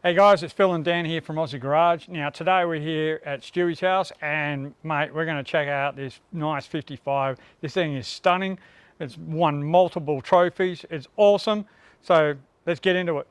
Hey guys, it's Phil and Dan here from Aussie Garage. Now today we're here at Steward's house and mate, we're going to check out this nice 55. This thing is stunning. It's won multiple trophies. It's awesome. So let's get into it.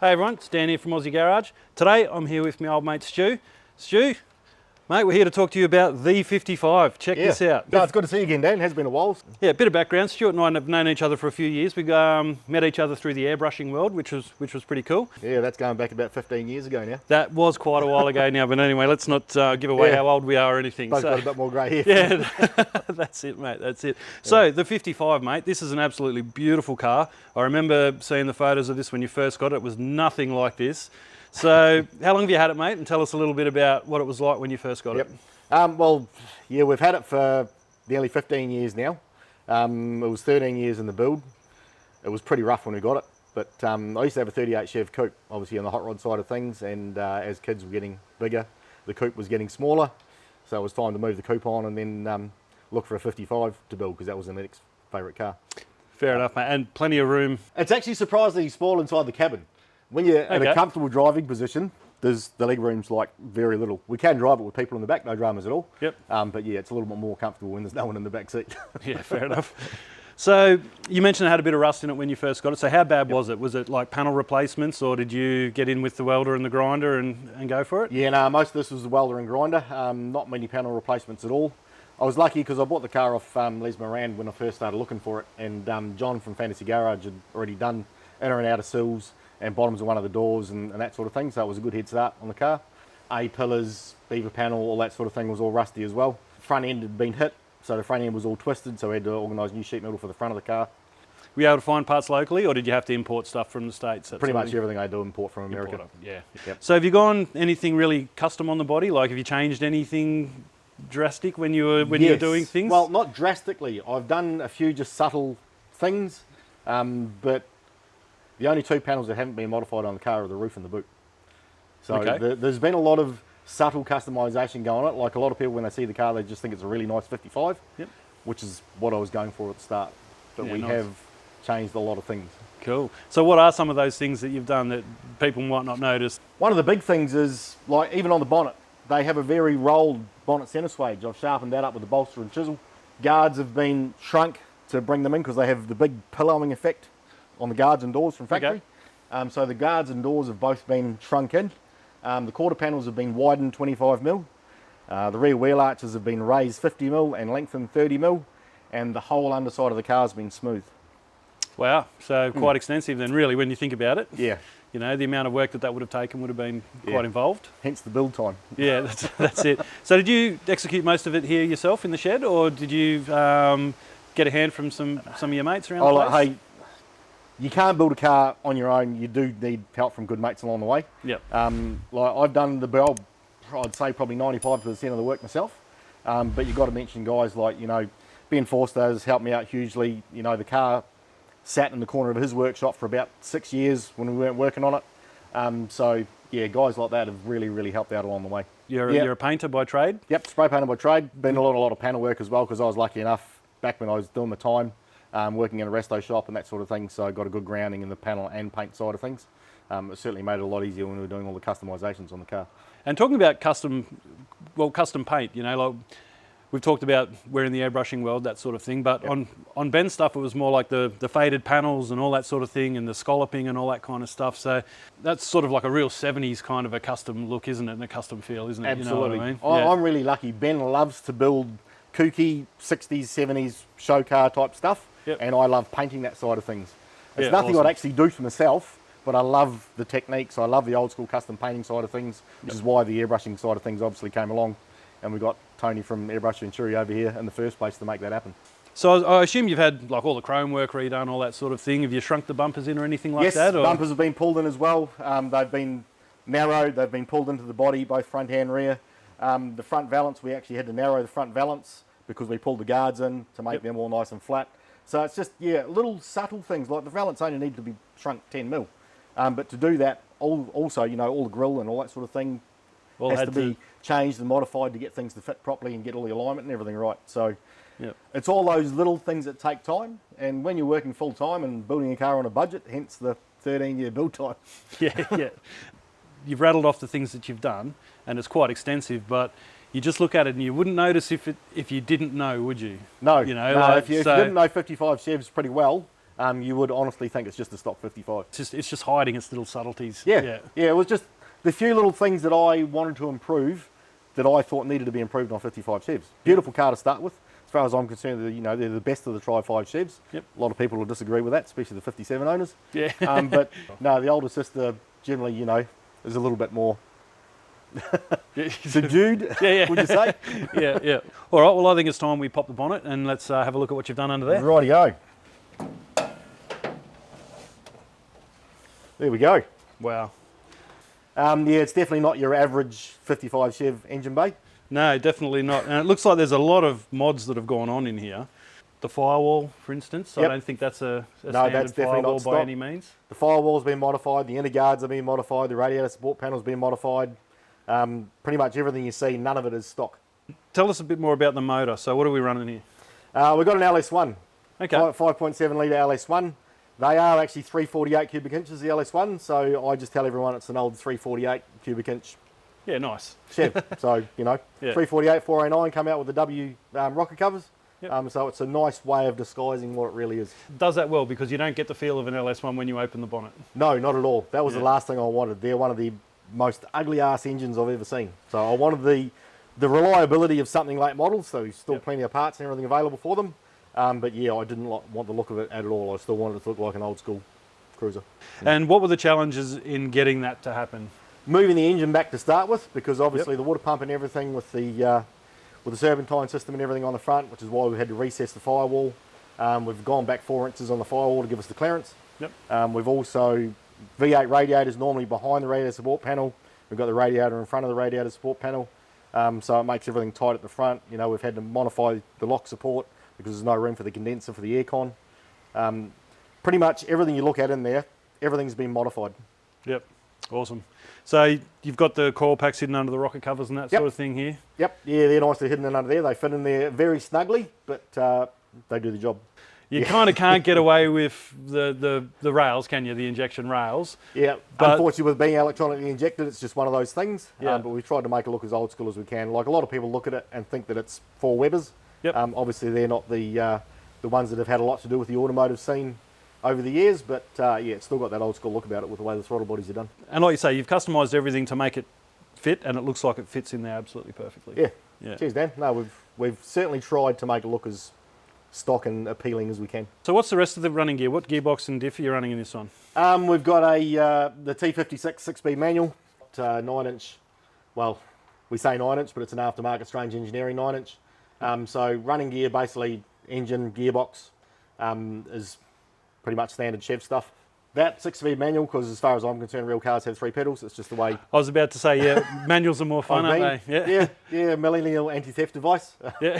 Hey everyone, it's Dan here from Aussie Garage. Today I'm here with my old mate Stu. Stu, mate, we're here to talk to you about the 55. Check this out. No, it's good to see you again, Dan. It has been a while. Yeah, a bit of background. Stuart and I have known each other for a few years. We met each other through the airbrushing world, which was pretty cool. Yeah, that's going back about 15 years ago now. That was quite a while ago now, but anyway, let's not give away how old we are or anything. Both got a bit more grey hair. Yeah, that's it, mate. That's it. So the 55, mate. This is an absolutely beautiful car. I remember seeing the photos of this when you first got it. It was nothing like this. So how long have you had it, mate? And tell us a little bit about what it was like when you first got it. Well, yeah, we've had it for nearly 15 years now. It was 13 years in the build. It was pretty rough when we got it, but I used to have a 38 Chev coupe, obviously on the hot rod side of things, and as kids were getting bigger, the coupe was getting smaller, so it was time to move the coupe on and then look for a 55 to build, because that was the next favourite car. Fair enough, mate, and plenty of room. It's actually surprisingly small inside the cabin. When you're in a comfortable driving position, the leg room's like very little. We can drive it with people in the back, no dramas at all. Yep. But yeah, it's a little bit more comfortable when there's no one in the back seat. Yeah, fair enough. So you mentioned it had a bit of rust in it when you first got it. So how bad was it? Was it like panel replacements, or did you get in with the welder and the grinder and go for it? Yeah, no, most of this was the welder and grinder. Not many panel replacements at all. I was lucky because I bought the car off Les Moran when I first started looking for it, and John from Fantasy Garage had already done inner and outer sills and bottoms of one of the doors and that sort of thing, so it was a good head start on the car. A-pillars, beaver panel, all that sort of thing was all rusty as well. Front end had been hit, so the front end was all twisted, so we had to organise new sheet metal for the front of the car. Were you able to find parts locally, or did you have to import stuff from the States? Pretty much everything I do import from America. Yeah. Yep. So have you gone anything really custom on the body? Like, have you changed anything drastic when you were doing things? Well, not drastically. I've done a few just subtle things, but the only two panels that haven't been modified on the car are the roof and the boot. So there's been a lot of subtle customisation going on it. Like a lot of people, when they see the car, they just think it's a really nice 55, which is what I was going for at the start. But we have changed a lot of things. Cool. So what are some of those things that you've done that people might not notice? One of the big things is, like, even on the bonnet, they have a very rolled bonnet centre swage. I've sharpened that up with a bolster and chisel. Guards have been shrunk to bring them in because they have the big pillowing effect on the guards and doors from factory. So the guards and doors have both been shrunk in. The quarter panels have been widened 25mm. The rear wheel arches have been raised 50mm and lengthened 30mm. And the whole underside of the car has been smooth. Wow, so quite extensive then, really, when you think about it. Yeah. You know, the amount of work that would have taken would have been quite involved. Hence the build time. Yeah, that's it. So did you execute most of it here yourself in the shed, or did you get a hand from some of your mates around the place? Hey, you can't build a car on your own. You do need help from good mates along the way. Yep. Like I've done the build, I'd say probably 95% of the work myself. But you've got to mention guys like, you know, Ben Forster has helped me out hugely. You know, the car sat in the corner of his workshop for about 6 years when we weren't working on it. So yeah, guys like that have really, really helped out along the way. You're a painter by trade? Yep, spray painter by trade. Been a lot of panel work as well, because I was lucky enough back when I was doing the time, working in a resto shop and that sort of thing. So I got a good grounding in the panel and paint side of things. It certainly made it a lot easier when we were doing all the customisations on the car. And talking about custom paint, you know, like we've talked about we're in the airbrushing world, that sort of thing, but on Ben's stuff, it was more like the faded panels and all that sort of thing, and the scalloping and all that kind of stuff. So that's sort of like a real 70s kind of a custom look, isn't it? And a custom feel, isn't it? Absolutely. You know what I mean? I'm really lucky. Ben loves to build kooky 60s, 70s show car type stuff, and I love painting that side of things. It's nothing I'd actually do for myself, but I love the techniques. I love the old school custom painting side of things, which is why the airbrushing side of things obviously came along, and we got Tony from Airbrush Interior over here in the first place to make that happen. So I assume you've had like all the chrome work redone, all that sort of thing. Have you shrunk the bumpers in or anything like that? Yes, bumpers have been pulled in as well. They've been narrowed, they've been pulled into the body, both front and rear. The front valance, we actually had to narrow the front valance because we pulled the guards in to make them all nice and flat. So it's just, little subtle things, like the valance only need to be shrunk 10 mil. But to do that, also, all the grill and all that sort of thing has to be changed and modified to get things to fit properly and get all the alignment and everything right. So it's all those little things that take time. And when you're working full time and building a car on a budget, hence the 13-year build time. Yeah. You've rattled off the things that you've done, and it's quite extensive, but you just look at it and you wouldn't notice if you didn't know, would you? No, like, if you didn't know 55 Chevs pretty well, you would honestly think it's just a stock 55. It's just hiding its little subtleties. Yeah, it was just the few little things that I wanted to improve that I thought needed to be improved on 55 Chevs. Beautiful car to start with. As far as I'm concerned, they're the best of the Tri-5 Chevs. Yep. A lot of people will disagree with that, especially the 57 owners. Yeah. But no, the older sister generally, is a little bit more subdued, would you say? Yeah. All right, well, I think it's time we pop the bonnet and let's have a look at what you've done under there. Rightio. There we go. Wow. It's definitely not your average 55 Chev engine bay. No, definitely not. And it looks like there's a lot of mods that have gone on in here. The firewall, for instance, I don't think that's a standard firewall by any means. The firewall's been modified, the inner guards have been modified, the radiator support panel's been modified. Pretty much everything you see, none of it is stock. Tell us a bit more about the motor. So what are we running here? We've got an LS1, Okay. 5.7 litre LS1. They are actually 348 cubic inches, the LS1, so I just tell everyone it's an old 348 cubic inch Yeah, nice. Chev. So, 348, 409 come out with the W rocker covers. Yep. So it's a nice way of disguising what it really is. Does that well because you don't get the feel of an LS1 when you open the bonnet. No, not at all. That was the last thing I wanted. They're one of the most ugly ass engines I've ever seen. So I wanted the reliability of something late models, so still plenty of parts and everything available for them. But I didn't want the look of it at all. I still wanted it to look like an old school cruiser. And what were the challenges in getting that to happen? Moving the engine back to start with, because obviously the water pump and everything with the serpentine system and everything on the front, which is why we had to recess the firewall. We've gone back 4 inches on the firewall to give us the clearance. We've also, V8 radiators normally behind the radiator support panel. We've got the radiator in front of the radiator support panel. So it makes everything tight at the front. We've had to modify the lock support because there's no room for the condenser for the aircon. Pretty much everything you look at in there, everything's been modified. Yep, awesome. So you've got the coil packs hidden under the rocker covers and that sort of thing here? Yep, yeah, they're nicely hidden in under there. They fit in there very snugly, but they do the job. You kind of can't get away with the rails, can you? The injection rails. Yeah, but unfortunately with being electronically injected, it's just one of those things. Yeah. But we've tried to make it look as old school as we can. Like a lot of people look at it and think that it's 4 Webers. Yep. Obviously they're not the ones that have had a lot to do with the automotive scene over the years, but it's still got that old school look about it with the way the throttle bodies are done. And like you say, you've customised everything to make it fit, and it looks like it fits in there absolutely perfectly. Yeah. Cheers, Dan. No, we've certainly tried to make it look as stock and appealing as we can. So what's the rest of the running gear? What gearbox and diff are you running in this on? We've got the T56 6-speed manual, 9-inch. Well, we say 9-inch, but it's an aftermarket Strange Engineering 9-inch. So running gear, basically engine, gearbox, is pretty much standard Chev stuff. That 6-speed manual, because as far as I'm concerned, real cars have 3 pedals. It's just the way. I was about to say, manuals are more fun, aren't they? Yeah, millennial anti-theft device. Yeah.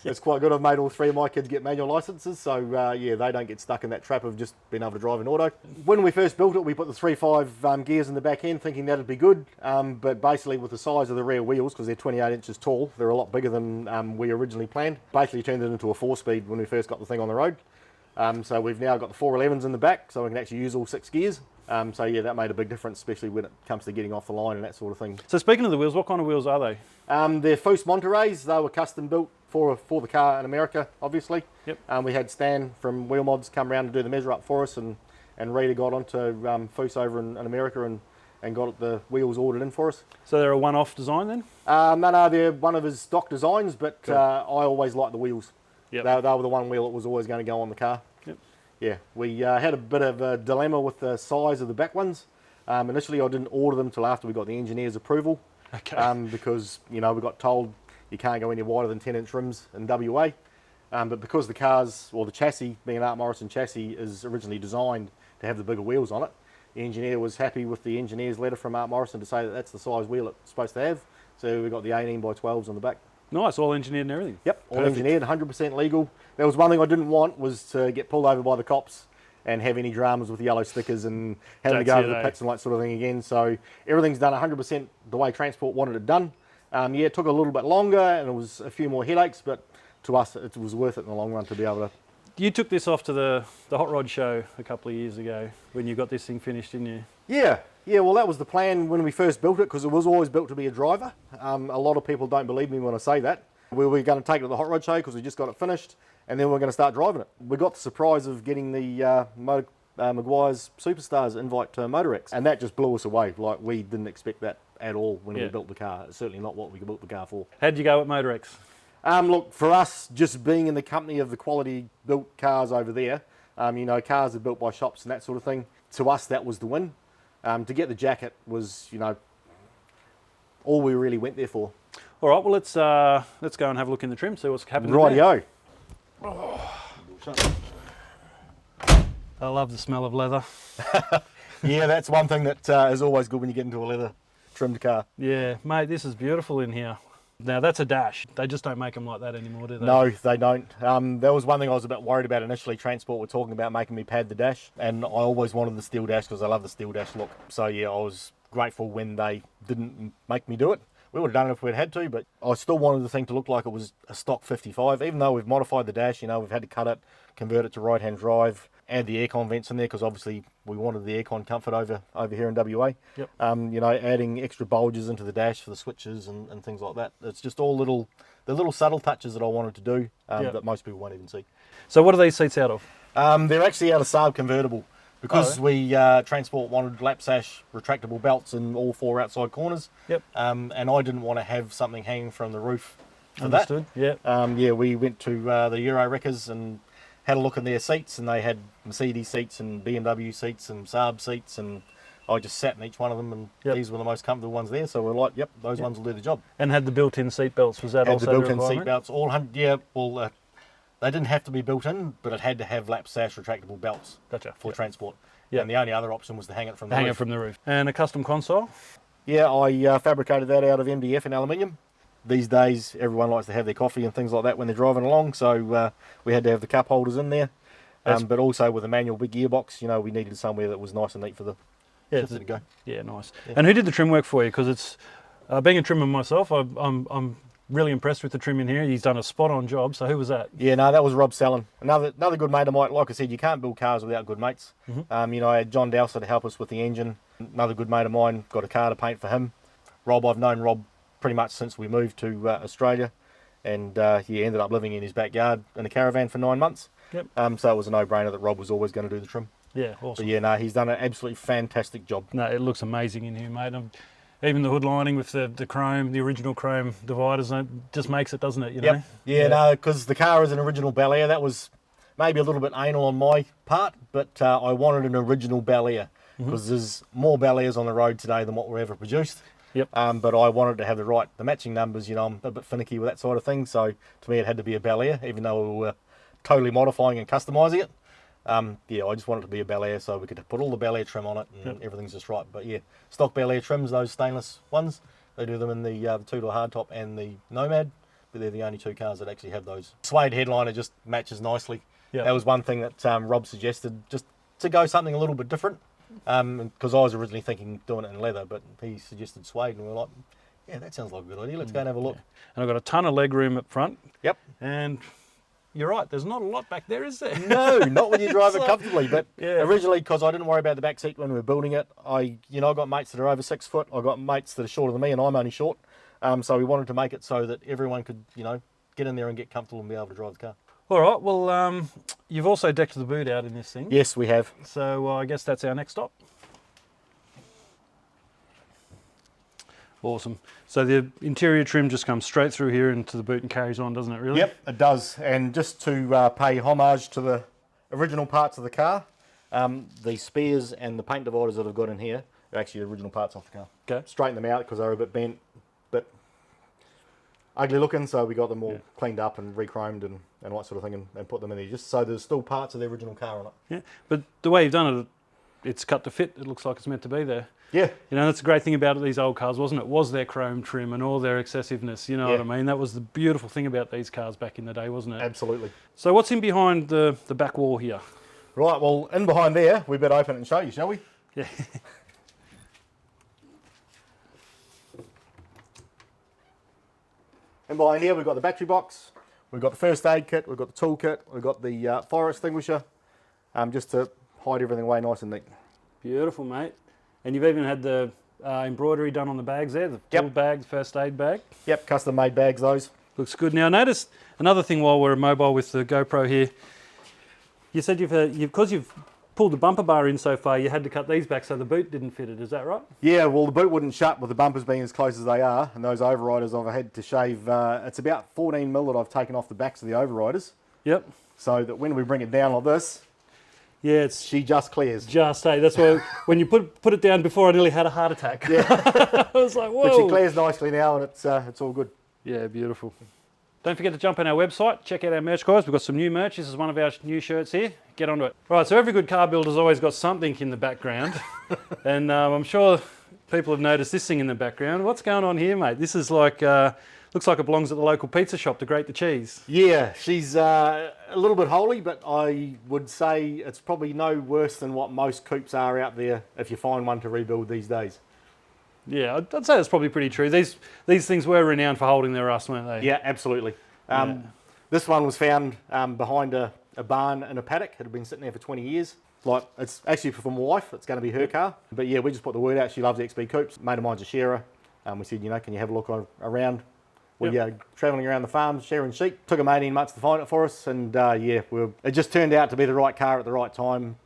It's quite good. I've made all 3 of my kids get manual licenses, so they don't get stuck in that trap of just being able to drive an auto. When we first built it, we put the 3.5 gears in the back end, thinking that'd be good. But basically, with the size of the rear wheels, because they're 28 inches tall, they're a lot bigger than we originally planned. Basically, turned it into a 4-speed when we first got the thing on the road. So we've now got the 411s in the back, so we can actually use all 6 gears. That made a big difference, especially when it comes to getting off the line and that sort of thing. So speaking of the wheels, what kind of wheels are they? They're Foose Monterey's. They were custom built for the car in America, obviously. Yep. We had Stan from Wheel Mods come around to do the measure up for us, and Rita got onto Foose over in America and got the wheels ordered in for us. So they're a one-off design then? No, they're one of his stock designs, but Cool. I always liked the wheels. Yep. They were the one wheel that was always going to go on the car. Yep. Yeah, we had a bit of a dilemma with the size of the back ones. Initially, I didn't order them till after we got the engineer's approval. Okay. Because, we got told you can't go any wider than 10-inch rims in WA. But because the cars, or the chassis, being an Art Morrison chassis, is originally designed to have the bigger wheels on it, the engineer was happy with the engineer's letter from Art Morrison to say that that's the size wheel it's supposed to have. So we've got the 18 by 12s on the back. Nice, all engineered and everything. Yep, all Perfect. engineered, 100% legal. There was one thing I didn't want was to get pulled over by the cops and have any dramas with yellow stickers and having to That's go it, to the eh? pits and that sort of thing again. So everything's done 100% the way Transport wanted it done. Yeah, it took a little bit longer and it was a few more headaches, but to us it was worth it in the long run to be able to. You took this off to the Hot Rod show a couple of years ago when you got this thing finished, didn't you? Yeah, well that was the plan when we first built it, because it was always built to be a driver. A lot of people don't believe me when I say that. We were going to take it to the Hot Rod show because we just got it finished, and then we're going to start driving it. We got the surprise of getting the Maguire's Superstars invite to Motorex, and that just blew us away. Like, we didn't expect that at all when we built the car. It's certainly not what we built the car for. How'd you go at Motorex? Look, for us, just being in the company of the quality built cars over there, cars are built by shops and that sort of thing. To us, that was the win. To get the jacket was, all we really went there for. All right, well let's go and have a look in the trim, see what's happening. Rightio. I love the smell of leather. Yeah, that's one thing that is always good when you get into a leather trimmed car. Yeah, mate, this is beautiful in here. Now that's a dash. They just don't make them like that anymore, do they? No, they don't. That was one thing I was a bit worried about initially. Transport were talking about making me pad the dash, and I always wanted the steel dash because I love the steel dash look. So yeah, I was grateful when they didn't make me do it. We would have done it if we'd had to, but I still wanted the thing to look like it was a stock 55. Even though we've modified the dash, we've had to cut it, convert it to right-hand drive, add the aircon vents in there because obviously we wanted the aircon comfort over here in WA. Yep. Adding extra bulges into the dash for the switches and things like that. It's just all the little subtle touches that I wanted to do that most people won't even see. So what are these seats out of? They're actually out of Saab convertible. Because we Transport wanted lap sash retractable belts in all 4 outside corners. Yep. And I didn't want to have something hanging from the roof for Understood. that. Yeah. We went to the Euro Wreckers and had a look in their seats, and they had Mercedes seats and BMW seats and Saab seats, and I just sat in each one of them, and these were the most comfortable ones there. So we're like, those ones will do the job. And had the built-in seat belts. Was that Had also the built-in requirement? seat belts, all 100. They didn't have to be built in, but it had to have lap sash retractable belts. Gotcha. For Transport. Yeah. And the only other option was to hang it from the roof. Hang it from the roof. And a custom console? Yeah, I fabricated that out of MDF and aluminium. These days, everyone likes to have their coffee and things like that when they're driving along, so we had to have the cup holders in there. But also with a manual big gearbox, we needed somewhere that was nice and neat for the shifter to go. Yeah, nice. Yeah. And who did the trim work for you? Because it's being a trimmer myself, I'm really impressed with the trim in here. He's done a spot-on job. So who was that? Yeah, no, that was Rob Sellen. Another good mate of mine. Like I said, you can't build cars without good mates. Mm-hmm. I had John Dowser to help us with the engine. Another good mate of mine, got a car to paint for him. Rob, I've known Rob pretty much since we moved to Australia, and he ended up living in his backyard in a caravan for 9 months. Yep. So it was a no-brainer that Rob was always going to do the trim. Yeah, awesome. But yeah, no, he's done an absolutely fantastic job. No, it looks amazing in here, mate. Even the hood lining with the chrome, the original chrome dividers, it just makes it, doesn't it? You know? Yeah, no, because the car is an original Bel Air. That was maybe a little bit anal on my part, but I wanted an original Bel Air because there's more Bel Airs on the road today than what were ever produced. Yep. But I wanted to have the matching numbers. I'm a bit finicky with that sort of thing, so to me it had to be a Bel Air, even though we were totally modifying and customising it. I just wanted it to be a Bel Air so we could put all the Bel Air trim on it and everything's just right. But yeah, stock Bel Air trims, those stainless ones, they do them in the 2-door hardtop and the Nomad, but they're the only 2 cars that actually have those. Suede headliner just matches nicely. Yep. That was one thing that Rob suggested, just to go something a little bit different, because I was originally thinking doing it in leather, but he suggested suede, and we were like, yeah, that sounds like a good idea, let's go and have a look. Yeah. And I've got a ton of leg room up front. Yep. And you're right, there's not a lot back there, is there? No, not when you drive it comfortably. But Yeah. originally, because I didn't worry about the back seat when we were building it, I got mates that are over 6 foot. I got mates that are shorter than me, and I'm only short. So we wanted to make it so that everyone could, get in there and get comfortable and be able to drive the car. All right, well, you've also decked the boot out in this thing. Yes, we have. So I guess that's our next stop. Awesome. So the interior trim just comes straight through here into the boot and carries on, doesn't it, really? Yep, it does. And just to pay homage to the original parts of the car, the spears and the paint dividers that I've got in here are actually the original parts off the car. Okay. Straighten them out because they were a bit bent, but ugly looking, so we got them all cleaned up and re-chromed and all that sort of thing and put them in there, just so there's still parts of the original car on it. Yeah, but the way you've done it, it's cut to fit. It looks like it's meant to be there. Yeah. You know, that's the great thing about these old cars, wasn't it? Was their chrome trim and all their excessiveness, you know what I mean? That was the beautiful thing about these cars back in the day, wasn't it? Absolutely. So what's in behind the back wall here? Right, well, in behind there, we better open it and show you, shall we? Yeah. And behind here, we've got the battery box, we've got the first aid kit, we've got the tool kit, we've got the fire extinguisher, just to hide everything away nice and neat. Beautiful, mate. And you've even had the embroidery done on the bags there, the tool bag, first aid bag. Yep, custom made bags, those. Looks good. Now, notice another thing while we're mobile with the GoPro here. You said because you've pulled the bumper bar in so far, you had to cut these back so the boot didn't fit it. Is that right? Yeah, well, the boot wouldn't shut with the bumpers being as close as they are, and those overriders I've had to shave. It's about 14 mil that I've taken off the backs of the overriders. Yep. So that when we bring it down like this, yeah, she just clears. Just hey, that's why when you put it down before, I nearly had a heart attack. Yeah. I was like, whoa. But she clears nicely now, and it's all good. Yeah, beautiful. Don't forget to jump on our website, check out our merch, guys. We've got some new merch. This is one of our new shirts here. Get onto it. Right, so every good car builder's always got something in the background. And I'm sure people have noticed this thing in the background. What's going on here, mate? This is like, looks like it belongs at the local pizza shop to grate the cheese. Yeah, she's a little bit holy, but I would say it's probably no worse than what most coupes are out there if you find one to rebuild these days. Yeah, I'd say that's probably pretty true. These things were renowned for holding their rust, weren't they? Yeah, absolutely. This one was found behind a barn in a paddock. It had been sitting there for 20 years. Like, it's actually for my wife. It's going to be her car. But yeah, we just put the word out. She loves XB coupes. Mate of mine's a sharer. We said, you know, can you have a look around? We travelling around the farm, sharing sheep. Took them 18 months to find it for us. And yeah, it just turned out to be the right car at the right time.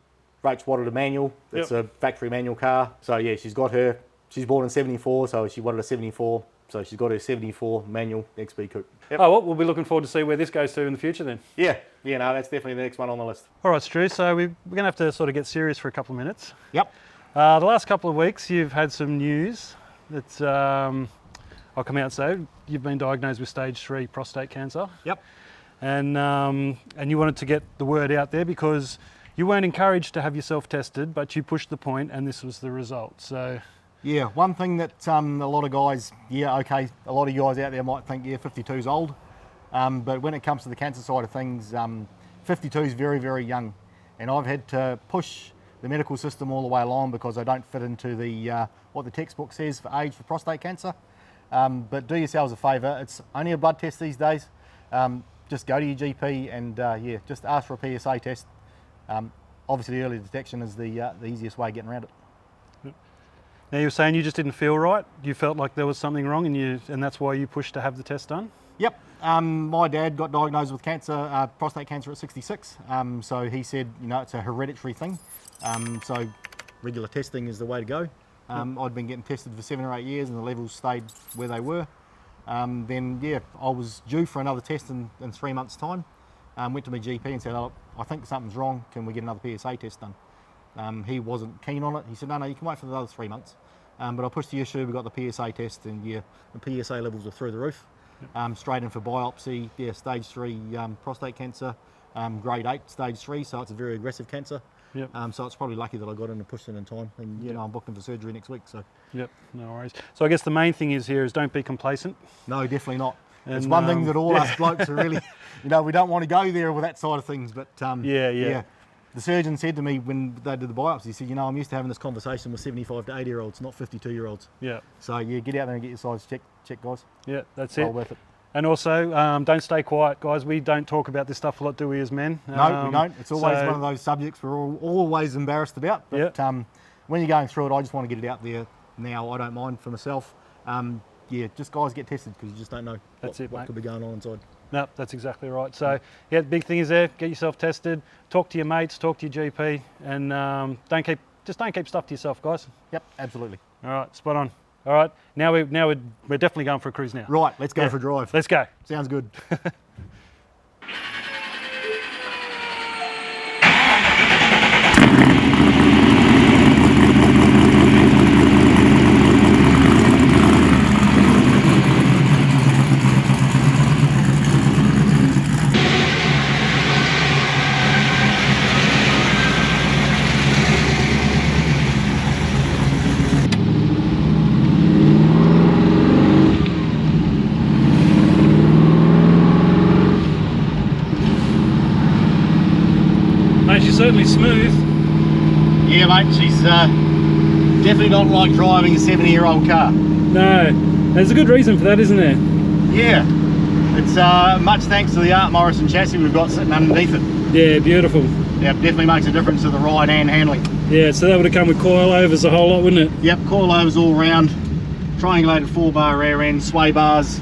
Rach wanted a manual. It's a factory manual car. So yeah, she's got her. She's born in 74, so she wanted a 74. So she's got her 74 manual XB coupe. Yep. Oh, well, we'll be looking forward to see where this goes to in the future then. Yeah, no, that's definitely the next one on the list. All right, Stu, so we're going to have to sort of get serious for a couple of minutes. Yep. The last couple of weeks, you've had some news that I'll come out and say you've been diagnosed with stage 3 prostate cancer. Yep. And you wanted to get the word out there because you weren't encouraged to have yourself tested, but you pushed the point and this was the result. So. Yeah, one thing that a lot of guys, a lot of you guys out there might think, 52 is old. But when it comes to the cancer side of things, 52 is very, very young. And I've had to push the medical system all the way along because I don't fit into the what the textbook says for age for prostate cancer. But do yourselves a favour, it's only a blood test these days. Just go to your GP and just ask for a PSA test. Obviously early detection is the easiest way of getting around it. Now you were saying you just didn't feel right. You felt like there was something wrong, and that's why you pushed to have the test done. Yep. My dad got diagnosed with cancer, prostate cancer at 66. So he said, it's a hereditary thing. So regular testing is the way to go. I'd been getting tested for 7 or 8 years, and the levels stayed where they were. Then I was due for another test in 3 months' time. Went to my GP and said, "Oh, I think something's wrong. Can we get another PSA test done?" He wasn't keen on it. He said, no, you can wait for another 3 months. But I pushed the issue, we got the PSA test, and the PSA levels are through the roof. Straight in for biopsy, stage 3 prostate cancer, grade 8 stage 3, so it's a very aggressive cancer. Yep. So it's probably lucky that I got in and pushed it in time, and I'm booked in for surgery next week. So. Yep, no worries. So I guess the main thing is don't be complacent. No, definitely not. And, it's one thing that all us blokes are really, we don't want to go there with that side of things, but yeah. The surgeon said to me when they did the biopsy, he said, I'm used to having this conversation with 75 to 80-year-olds, not 52-year-olds. Yeah. So get out there and get your size checked, guys. Yeah, that's well it. Worth it. And also, don't stay quiet, guys. We don't talk about this stuff a lot, do we, as men? No, we don't. It's always one of those subjects we're always embarrassed about. But when you're going through it, I just want to get it out there now. I don't mind for myself. Just guys get tested because you just don't know what could be going on inside. No, that's exactly right. So, the big thing is get yourself tested, talk to your mates, talk to your GP, and don't keep stuff to yourself, guys. Yep, absolutely. All right, spot on. All right, now we're definitely going for a cruise now. Right, let's go for a drive. Let's go. Sounds good. certainly smooth. Yeah, mate, she's definitely not like driving a 70-year-old car. No, there's a good reason for that, isn't there? Yeah, it's much thanks to the Art Morrison chassis we've got sitting underneath it. Yeah, beautiful. Yeah, it definitely makes a difference to the ride and handling. Yeah, so that would have come with coilovers a whole lot, wouldn't it? Yep, coilovers all round, triangulated 4-bar rear end, sway bars,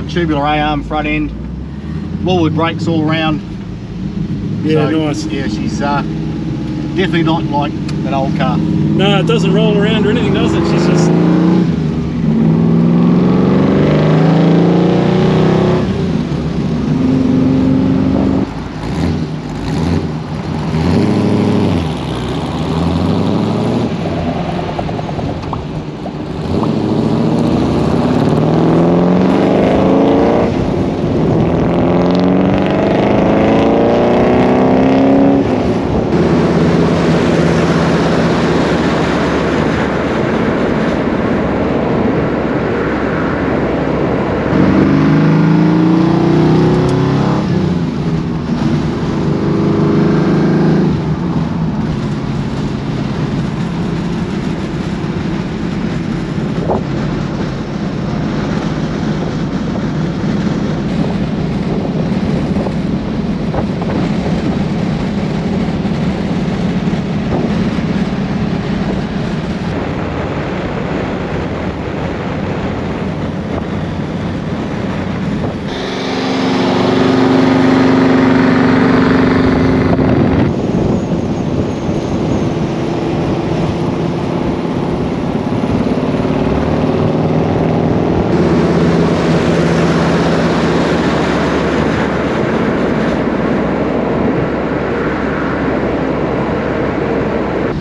tubular A-arm front end, wallwood brakes all around. Yeah, So, nice. Yeah, she's definitely not like an old car. No, it doesn't roll around or anything, does it? She's just...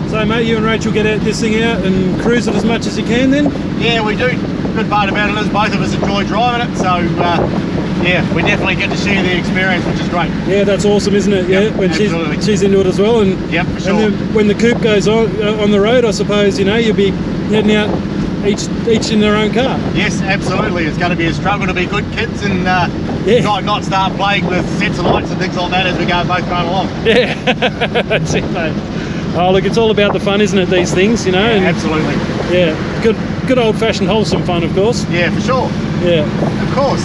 So mate, you and Rachel get this thing out and cruise it as much as you can then? Yeah, we do. Good part about it is both of us enjoy driving it, so yeah, we definitely get to share the experience, which is great. Yeah, absolutely awesome, isn't it? Yep, Yeah, when absolutely. she's into it as well. And Yep, for sure. And then when the coupe goes on the road, I suppose, you know, you'll be heading out each in their own car. Yes, absolutely. It's going to be a struggle to be good kids and Yeah. not start playing with sets of lights and things like that as we go both going along. Yeah, that's it, mate. Oh, look, it's all about the fun, isn't it, these things, you know? Yeah, And, absolutely. yeah, good old-fashioned wholesome fun, of course. Yeah, for sure. Yeah. Of course.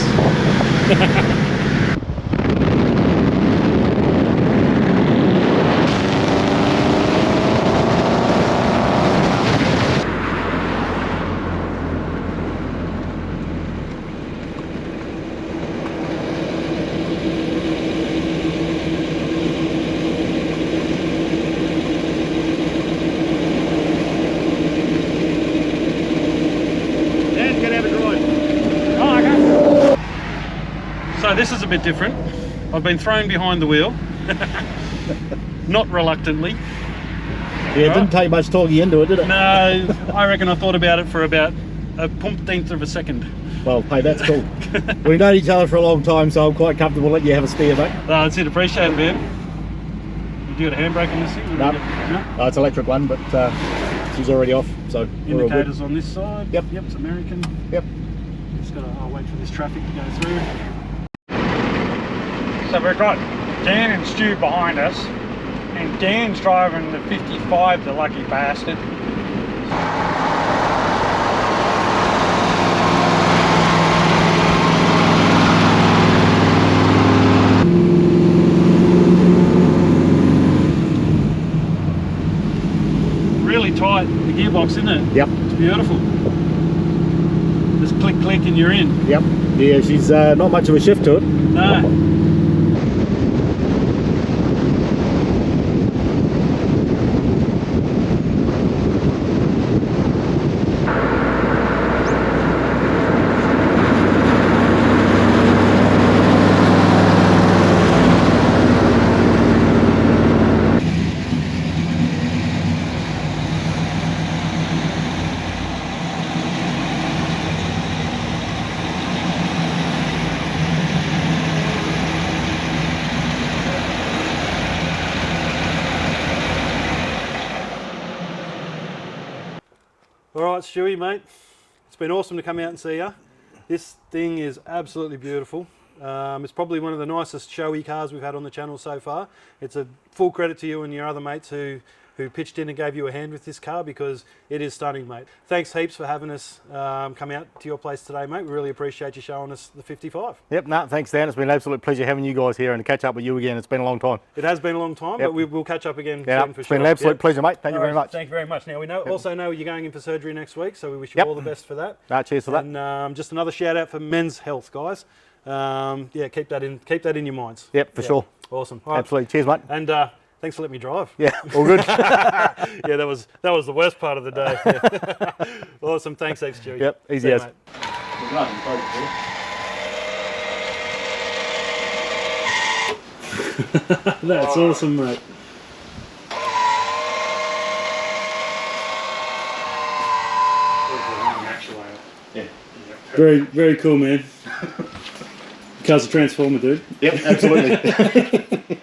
Dad, can have a drive. Oh, okay. So this is a bit different. I've been thrown behind the wheel, not reluctantly. Yeah, it didn't take much talking into it, did it? No, I reckon I thought about it for about a pumpteenth of a second. Well, hey, that's cool. We've known each other for a long time, so I'm quite comfortable letting you have a spare, mate. No, that's it. Appreciate it, man. You got a handbrake on this thing? No. No? It's electric one, but she's already off, so we're all good. Indicators on this side. Yep. Yep, it's American. Yep. Just gotta wait for this traffic to go through. So we've got Dan and Stu behind us, and Dan's driving the 55, the lucky bastard. Really tight, the gearbox, isn't it? Yep. It's beautiful. Just click, click, and you're in. Yep. Yeah, she's not much of a shift to it. No. All right, Stewie, mate. It's been awesome to come out and see you. This thing is absolutely beautiful. It's probably one of the nicest showy cars we've had on the channel so far. It's a full credit to you and your other mates who pitched in and gave you a hand with this car, because it is stunning, mate. Thanks heaps for having us come out to your place today, mate. We really appreciate you showing us the 55. Yep, no, thanks, Dan. It's been an absolute pleasure having you guys here and to catch up with you again. It's been a long time. It has been a long time, but we'll catch up again soon for it's sure. been an absolute pleasure, mate. Thank you very much. Thank you very much. Now, we also know you're going in for surgery next week, so we wish you all the best for that. Cheers for that. And just another shout out for men's health, guys. Keep that in your minds. Yep, for sure. Awesome. All right. Absolutely. Cheers, mate. And thanks for letting me drive. Yeah, all good. Yeah, that was the worst part of the day. Yeah. Awesome. Thanks, Stewie. Yep, easy as. That's awesome, mate. Yeah. Very, very cool, man. Car's a transformer, dude. Yep, absolutely.